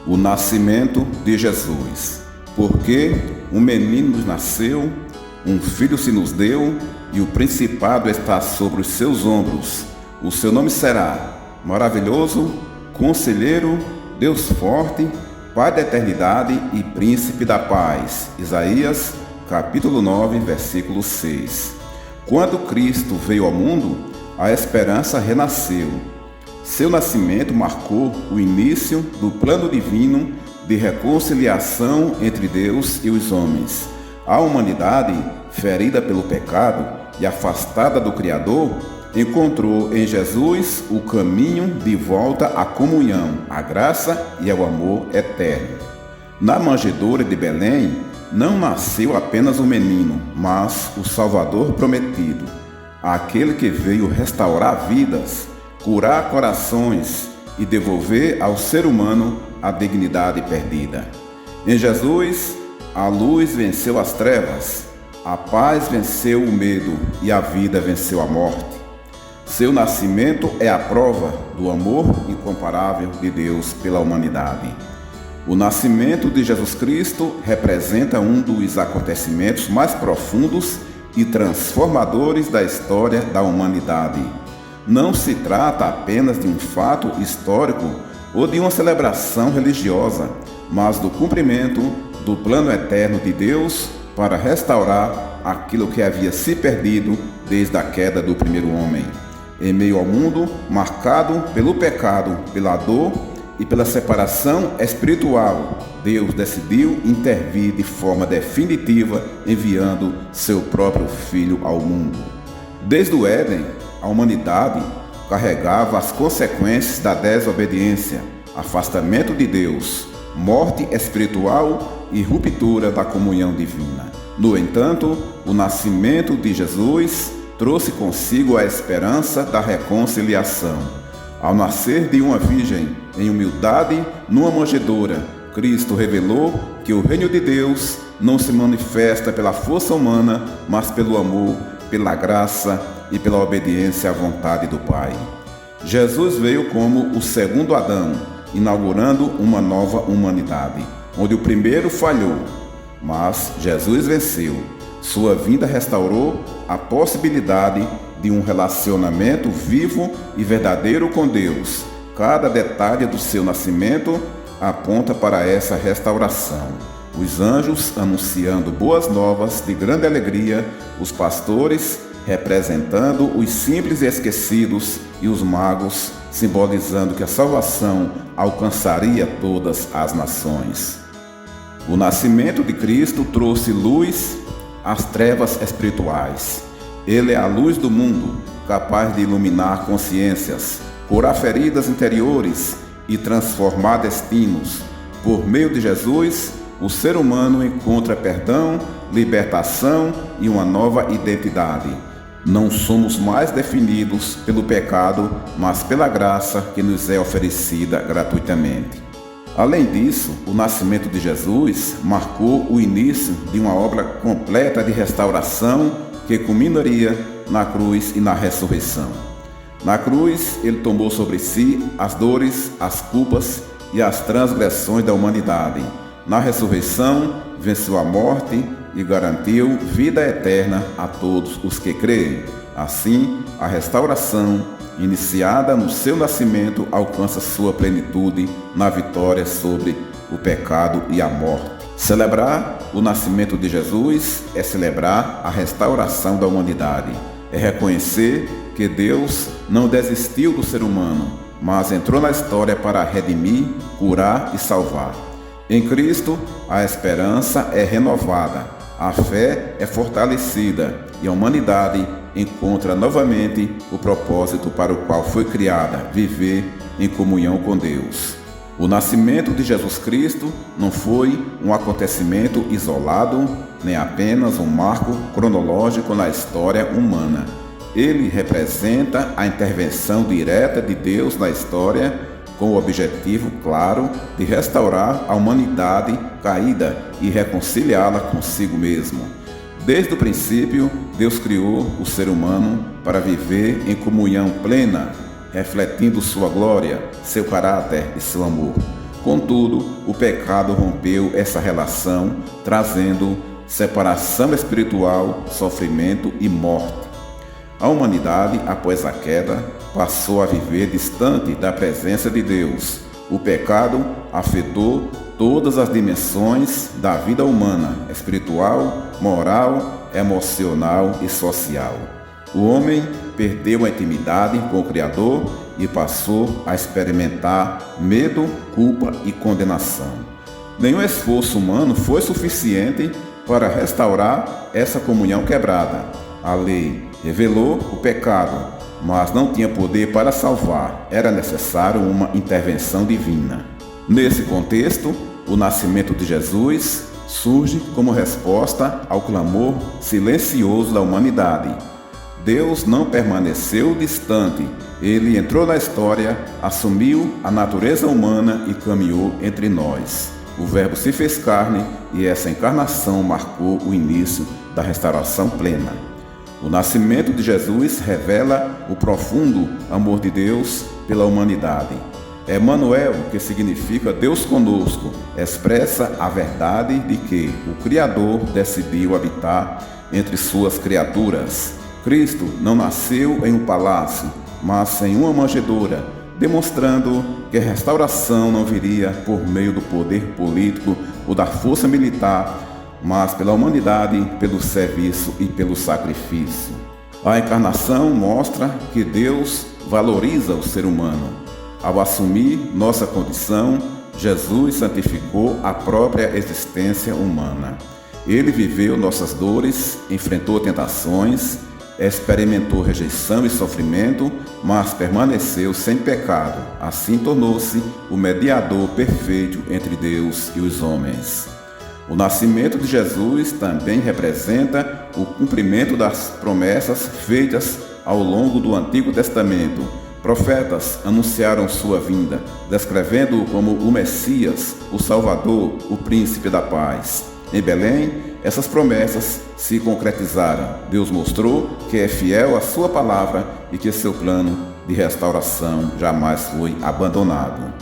O nascimento de Jesus. Porque um menino nos nasceu, um filho se nos deu, e o principado está sobre os seus ombros. O seu nome será Maravilhoso, Conselheiro, Deus Forte, Pai da Eternidade e Príncipe da Paz. Isaías, capítulo 9, versículo 6. Quando Cristo veio ao mundo, a esperança renasceu. Seu nascimento marcou o início do plano divino de reconciliação entre Deus e os homens. A humanidade, ferida pelo pecado e afastada do Criador, encontrou em Jesus o caminho de volta à comunhão, à graça e ao amor eterno. Na manjedoura de Belém, não nasceu apenas um menino, mas o Salvador prometido, aquele que veio restaurar vidas, curar corações e devolver ao ser humano a dignidade perdida. Em Jesus, a luz venceu as trevas, a paz venceu o medo e a vida venceu a morte. Seu nascimento é a prova do amor incomparável de Deus pela humanidade. O nascimento de Jesus Cristo representa um dos acontecimentos mais profundos e transformadores da história da humanidade. Não se trata apenas de um fato histórico ou de uma celebração religiosa, mas do cumprimento do plano eterno de Deus para restaurar aquilo que havia se perdido desde a queda do primeiro homem. Em meio ao mundo marcado pelo pecado, pela dor e pela separação espiritual, Deus decidiu intervir de forma definitiva, enviando seu próprio Filho ao mundo. Desde o Éden, a humanidade carregava as consequências da desobediência, afastamento de Deus, morte espiritual e ruptura da comunhão divina. No entanto, o nascimento de Jesus trouxe consigo a esperança da reconciliação. Ao nascer de uma virgem em humildade numa manjedoura, Cristo revelou que o reino de Deus não se manifesta pela força humana, mas pelo amor, pela graça e pela obediência à vontade do Pai. Jesus veio como o segundo Adão, inaugurando uma nova humanidade, onde o primeiro falhou, mas Jesus venceu. Sua vinda restaurou a possibilidade de um relacionamento vivo e verdadeiro com Deus. Cada detalhe do seu nascimento aponta para essa restauração. Os anjos anunciando boas novas de grande alegria, os pastores representando os simples e esquecidos e os magos simbolizando que a salvação alcançaria todas as nações. O nascimento de Cristo trouxe luz às trevas espirituais. Ele é a luz do mundo, capaz de iluminar consciências, curar feridas interiores e transformar destinos. Por meio de Jesus, o ser humano encontra perdão, libertação e uma nova identidade. Não somos mais definidos pelo pecado, mas pela graça que nos é oferecida gratuitamente. Além disso, o nascimento de Jesus marcou o início de uma obra completa de restauração que culminaria na cruz e na ressurreição. Na cruz, ele tomou sobre si as dores, as culpas e as transgressões da humanidade. Na ressurreição, venceu a morte e garantiu vida eterna a todos os que creem. Assim, a restauração, iniciada no seu nascimento, alcança sua plenitude na vitória sobre o pecado e a morte. Celebrar o nascimento de Jesus é celebrar a restauração da humanidade. É reconhecer que Deus não desistiu do ser humano, mas entrou na história para redimir, curar e salvar. Em Cristo, a esperança é renovada, a fé é fortalecida e a humanidade encontra novamente o propósito para o qual foi criada, viver em comunhão com Deus. O nascimento de Jesus Cristo não foi um acontecimento isolado, nem apenas um marco cronológico na história humana. Ele representa a intervenção direta de Deus na história, com o objetivo claro de restaurar a humanidade caída e reconciliá-la consigo mesmo. Desde o princípio, Deus criou o ser humano para viver em comunhão plena, refletindo sua glória, seu caráter e seu amor. Contudo, o pecado rompeu essa relação, trazendo separação espiritual, sofrimento e morte. A humanidade, após a queda, passou a viver distante da presença de Deus. O pecado afetou todas as dimensões da vida humana, espiritual, moral, emocional e social. O homem perdeu a intimidade com o Criador e passou a experimentar medo, culpa e condenação. Nenhum esforço humano foi suficiente para restaurar essa comunhão quebrada. A lei revelou o pecado, mas não tinha poder para salvar. Era necessário uma intervenção divina. Nesse contexto, o nascimento de Jesus surge como resposta ao clamor silencioso da humanidade. Deus não permaneceu distante. Ele entrou na história, assumiu a natureza humana e caminhou entre nós. O Verbo se fez carne e essa encarnação marcou o início da restauração plena. O nascimento de Jesus revela o profundo amor de Deus pela humanidade. Emanuel, que significa Deus conosco, expressa a verdade de que o Criador decidiu habitar entre suas criaturas. Cristo não nasceu em um palácio, mas em uma manjedoura, demonstrando que a restauração não viria por meio do poder político ou da força militar, mas pela humanidade, pelo serviço e pelo sacrifício. A encarnação mostra que Deus valoriza o ser humano. Ao assumir nossa condição, Jesus santificou a própria existência humana. Ele viveu nossas dores, enfrentou tentações, experimentou rejeição e sofrimento, mas permaneceu sem pecado. Assim tornou-se o mediador perfeito entre Deus e os homens. O nascimento de Jesus também representa o cumprimento das promessas feitas ao longo do Antigo Testamento. Profetas anunciaram sua vinda, descrevendo-o como o Messias, o Salvador, o Príncipe da Paz. Em Belém, essas promessas se concretizaram. Deus mostrou que é fiel à sua palavra e que seu plano de restauração jamais foi abandonado.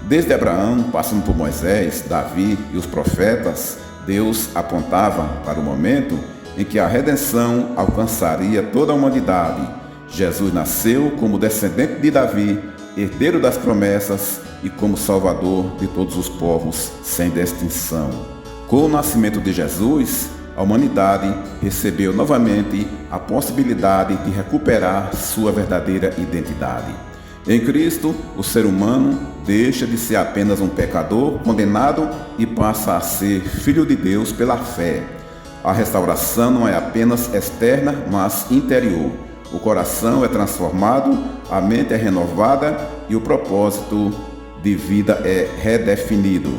Desde Abraão, passando por Moisés, Davi e os profetas, Deus apontava para o momento em que a redenção alcançaria toda a humanidade. Jesus nasceu como descendente de Davi, herdeiro das promessas e como salvador de todos os povos, sem distinção. Com o nascimento de Jesus, a humanidade recebeu novamente a possibilidade de recuperar sua verdadeira identidade. Em Cristo, o ser humano deixa de ser apenas um pecador condenado e passa a ser filho de Deus pela fé. A restauração não é apenas externa, mas interior. O coração é transformado, a mente é renovada e o propósito de vida é redefinido.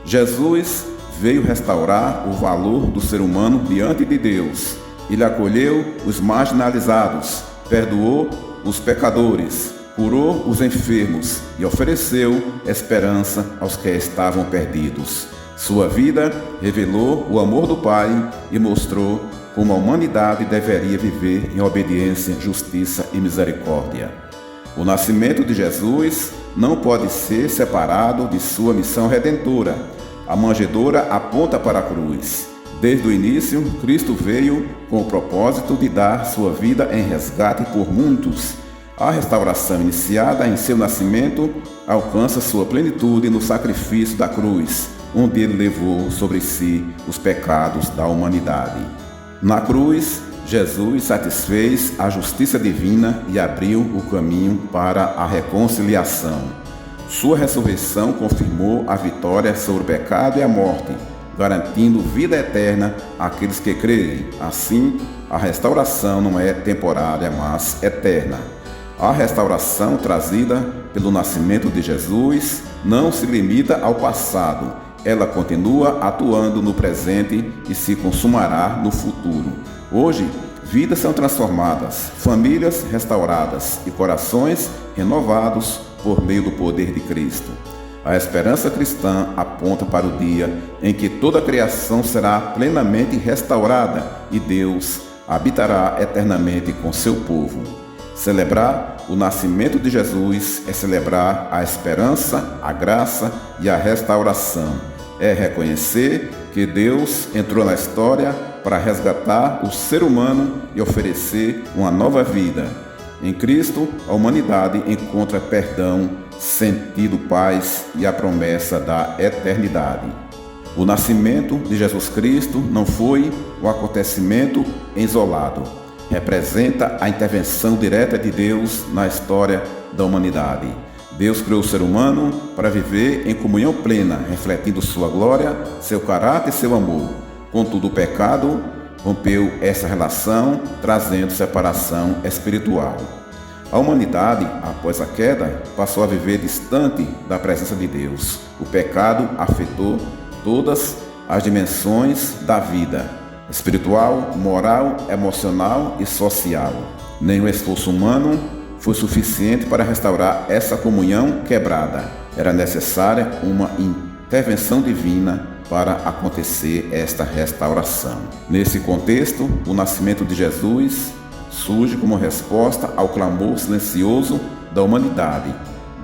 Jesus veio restaurar o valor do ser humano diante de Deus. Ele acolheu os marginalizados, perdoou os pecadores, curou os enfermos e ofereceu esperança aos que estavam perdidos. Sua vida revelou o amor do Pai e mostrou como a humanidade deveria viver em obediência, justiça e misericórdia. O nascimento de Jesus não pode ser separado de sua missão redentora. A manjedoura aponta para a cruz. Desde o início, Cristo veio com o propósito de dar sua vida em resgate por muitos. A restauração iniciada em seu nascimento alcança sua plenitude no sacrifício da cruz, onde ele levou sobre si os pecados da humanidade. Na cruz, Jesus satisfez a justiça divina e abriu o caminho para a reconciliação. Sua ressurreição confirmou a vitória sobre o pecado e a morte, garantindo vida eterna àqueles que creem. Assim, a restauração não é temporária, mas eterna. A restauração trazida pelo nascimento de Jesus não se limita ao passado. Ela continua atuando no presente e se consumará no futuro. Hoje, vidas são transformadas, famílias restauradas e corações renovados por meio do poder de Cristo. A esperança cristã aponta para o dia em que toda a criação será plenamente restaurada e Deus habitará eternamente com seu povo. Celebrar o nascimento de Jesus é celebrar a esperança, a graça e a restauração. É reconhecer que Deus entrou na história para resgatar o ser humano e oferecer uma nova vida. Em Cristo, a humanidade encontra perdão, sentido, paz e a promessa da eternidade. O nascimento de Jesus Cristo não foi um acontecimento isolado. Representa a intervenção direta de Deus na história da humanidade. Deus criou o ser humano para viver em comunhão plena, refletindo sua glória, seu caráter e seu amor. Contudo, o pecado rompeu essa relação, trazendo separação espiritual. A humanidade, após a queda, passou a viver distante da presença de Deus. O pecado afetou todas as dimensões da vida: espiritual, moral, emocional e social. Nenhum esforço humano foi suficiente para restaurar essa comunhão quebrada. Era necessária uma intervenção divina para acontecer esta restauração. Nesse contexto, o nascimento de Jesus surge como resposta ao clamor silencioso da humanidade.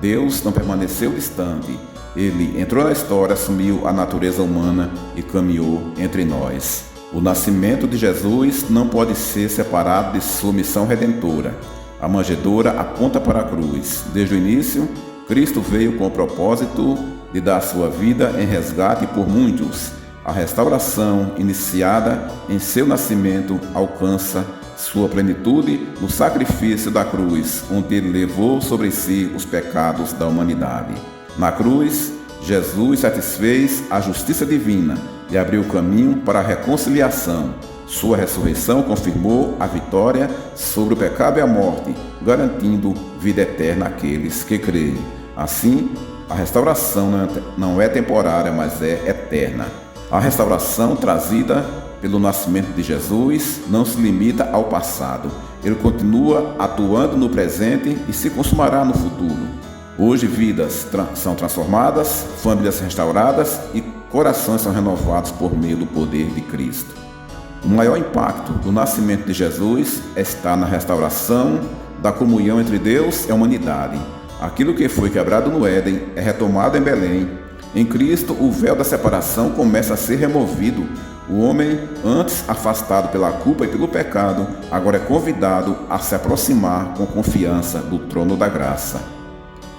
Deus não permaneceu distante. Ele entrou na história, assumiu a natureza humana e caminhou entre nós. O nascimento de Jesus não pode ser separado de sua missão redentora. A manjedoura aponta para a cruz. Desde o início, Cristo veio com o propósito de dar sua vida em resgate por muitos. A restauração iniciada em seu nascimento alcança sua plenitude no sacrifício da cruz, onde ele levou sobre si os pecados da humanidade. Na cruz, Jesus satisfez a justiça divina e abriu o caminho para a reconciliação. Sua ressurreição confirmou a vitória sobre o pecado e a morte, garantindo vida eterna àqueles que creem. Assim, a restauração não é temporária, mas é eterna. A restauração trazida pelo nascimento de Jesus não se limita ao passado. Ele continua atuando no presente e se consumará no futuro. Hoje, vidas são transformadas, famílias restauradas e corações são renovados por meio do poder de Cristo. O maior impacto do nascimento de Jesus está na restauração da comunhão entre Deus e a humanidade. Aquilo que foi quebrado no Éden é retomado em Belém. Em Cristo, o véu da separação começa a ser removido. O homem, antes afastado pela culpa e pelo pecado, agora é convidado a se aproximar com confiança do trono da graça.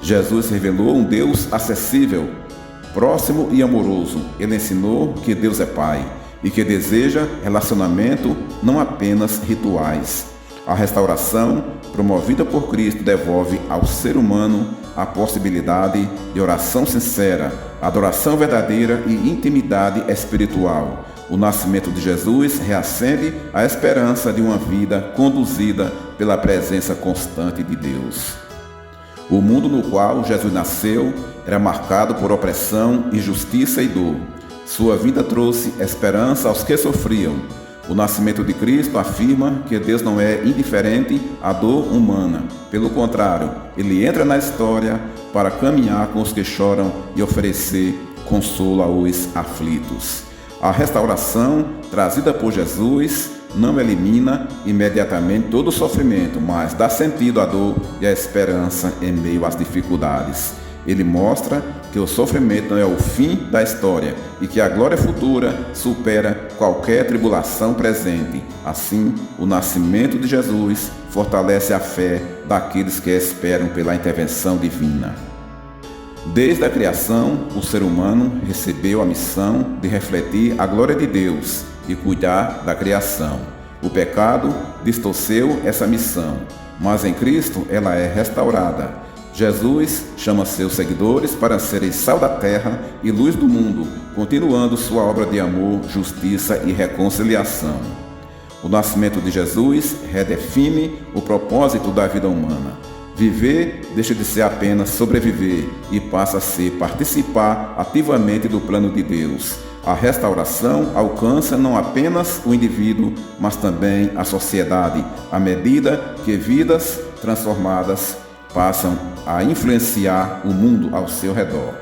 Jesus revelou um Deus acessível, próximo e amoroso. Ele ensinou que Deus é Pai e que deseja relacionamento, não apenas rituais. A restauração, promovida por Cristo, devolve ao ser humano a possibilidade de oração sincera, adoração verdadeira e intimidade espiritual. O nascimento de Jesus reacende a esperança de uma vida conduzida pela presença constante de Deus. O mundo no qual Jesus nasceu era marcado por opressão, injustiça e dor. Sua vida trouxe esperança aos que sofriam. O nascimento de Cristo afirma que Deus não é indiferente à dor humana. Pelo contrário, Ele entra na história para caminhar com os que choram e oferecer consolo aos aflitos. A restauração trazida por Jesus não elimina imediatamente todo o sofrimento, mas dá sentido à dor e à esperança em meio às dificuldades. Ele mostra que o sofrimento não é o fim da história e que a glória futura supera qualquer tribulação presente. Assim, o nascimento de Jesus fortalece a fé daqueles que esperam pela intervenção divina. Desde a criação, o ser humano recebeu a missão de refletir a glória de Deus e cuidar da criação. O pecado distorceu essa missão, mas em Cristo ela é restaurada. Jesus chama seus seguidores para serem sal da terra e luz do mundo, continuando sua obra de amor, justiça e reconciliação. O nascimento de Jesus redefine o propósito da vida humana. Viver deixa de ser apenas sobreviver e passa a ser participar ativamente do plano de Deus. A restauração alcança não apenas o indivíduo, mas também a sociedade, à medida que vidas transformadas passam a influenciar o mundo ao seu redor.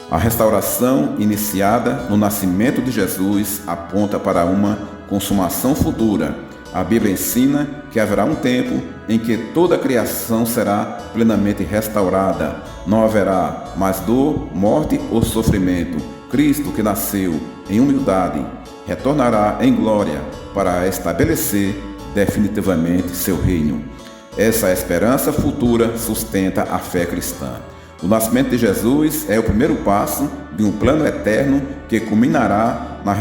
A restauração iniciada no nascimento de Jesus aponta para uma consumação futura. A Bíblia ensina que haverá um tempo em que toda a criação será plenamente restaurada. Não haverá mais dor, morte ou sofrimento. Cristo, que nasceu em humildade, retornará em glória para estabelecer definitivamente seu reino. Essa esperança futura sustenta a fé cristã. O nascimento de Jesus é o primeiro passo de um plano eterno que culminará na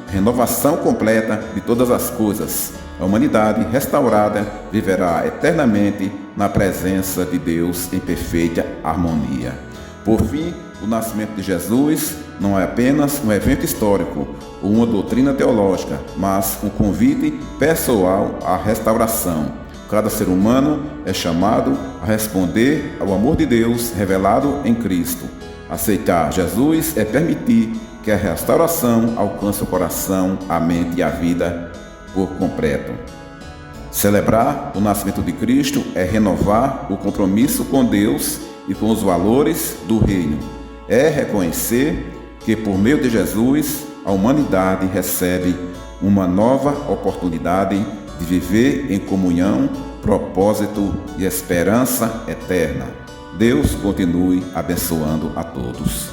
renovação completa de todas as coisas. A humanidade restaurada viverá eternamente na presença de Deus em perfeita harmonia. Por fim, o nascimento de Jesus não é apenas um evento histórico ou uma doutrina teológica, mas um convite pessoal à restauração. Cada ser humano é chamado a responder ao amor de Deus revelado em Cristo. Aceitar Jesus é permitir que a restauração alcance o coração, a mente e a vida por completo. Celebrar o nascimento de Cristo é renovar o compromisso com Deus e com os valores do reino. É reconhecer que por meio de Jesus a humanidade recebe uma nova oportunidade de viver em comunhão, propósito e esperança eterna. Deus continue abençoando a todos.